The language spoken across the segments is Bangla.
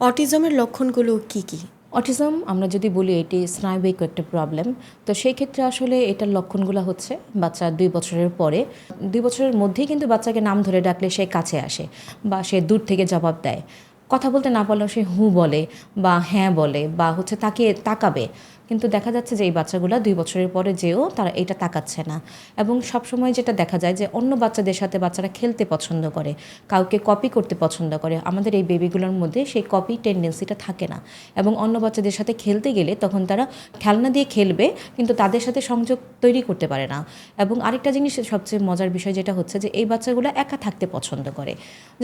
অটিজমের লক্ষণগুলো কি কি? অটিজম আমরা যদি বলি এটি স্নায়বিক একটা প্রবলেম, তো সেই ক্ষেত্রে আসলে এটার লক্ষণগুলো হচ্ছে বাচ্চা 2 বছরের পরে 2 বছরের মধ্যেই কিন্তু বাচ্চাকে নাম ধরে ডাকলে সে কাছে আসে বা সে দূর থেকে জবাব দেয়। কথা বলতে না পারলেও সে হু বলে বা হ্যাঁ বলে বা হচ্ছে তাকে তাকাবে। কিন্তু দেখা যাচ্ছে যে এই বাচ্চাগুলো 2 বছরের পরে যেও তারা এটা তাকাচ্ছে না। এবং সবসময় যেটা দেখা যায় যে অন্য বাচ্চাদের সাথে বাচ্চারা খেলতে পছন্দ করে, কাউকে কপি করতে পছন্দ করে। আমাদের এই বেবিগুলোর মধ্যে সেই কপি টেন্ডেন্সিটা থাকে না। এবং অন্য বাচ্চাদের সাথে খেলতে গেলে তখন তারা খেলনা দিয়ে খেলবে, কিন্তু তাদের সাথে সংযোগ তৈরি করতে পারে না। এবং আরেকটা জিনিস সবচেয়ে মজার বিষয় যেটা হচ্ছে যে এই বাচ্চাগুলো একা থাকতে পছন্দ করে।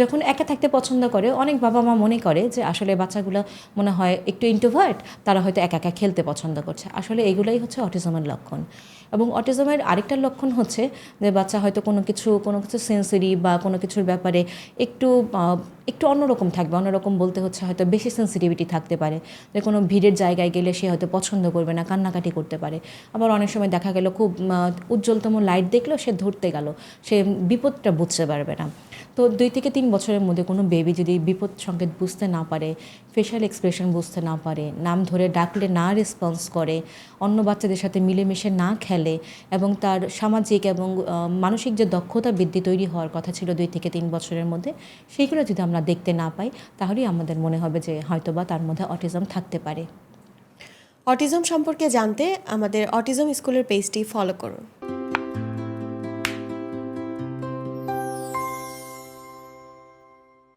যখন একা থাকতে পছন্দ করে অনেক বাবা মা মনে করে যে আসলে বাচ্চাগুলো মনে হয় একটু ইন্ট্রোভার্ট, তারা হয়তো একা একা খেলতে পছন্দ করছে। আসলে এগুলোই হচ্ছে অটিজমের লক্ষণ। এবং অটিজমের আরেকটা লক্ষণ হচ্ছে যে বাচ্চা হয়তো কোনো কিছু সেন্সরি বা কোনো কিছুর ব্যাপারে একটু একটু অন্যরকম থাকবে। অন্যরকম বলতে হচ্ছে হয়তো বেশি সেন্সিটিভিটি থাকতে পারে, যে কোনো ভিড়ের জায়গায় গেলে সে হয়তো পছন্দ করবে না, কান্নাকাটি করতে পারে। আবার অনেক সময় দেখা গেল খুব উজ্জ্বলতম লাইট দেখলেও সে ধরতে গেল, সে বিপদটা বুঝতে পারবে না। তো 2 থেকে 3 বছরের মধ্যে কোনো বেবি যদি বিপদ সংকেত বুঝতে না পারে, ফেশিয়াল এক্সপ্রেশন বুঝতে না পারে, নাম ধরে ডাকলে না রেসপন্স করে, অন্য বাচ্চাদের সাথে মিলেমিশে না খেলে এবং তার সামাজিক এবং মানসিক যে দক্ষতা বৃদ্ধি তৈরি হওয়ার কথা ছিল 2 থেকে 3 বছরের মধ্যে, সেইগুলো যদি আমরা দেখতে না পাই, তাহলেই আমাদের মনে হবে যে হয়তোবা তার মধ্যে অটিজম থাকতে পারে। অটিজম সম্পর্কে জানতে আমাদের অটিজম স্কুলের পেজটি ফলো করুন।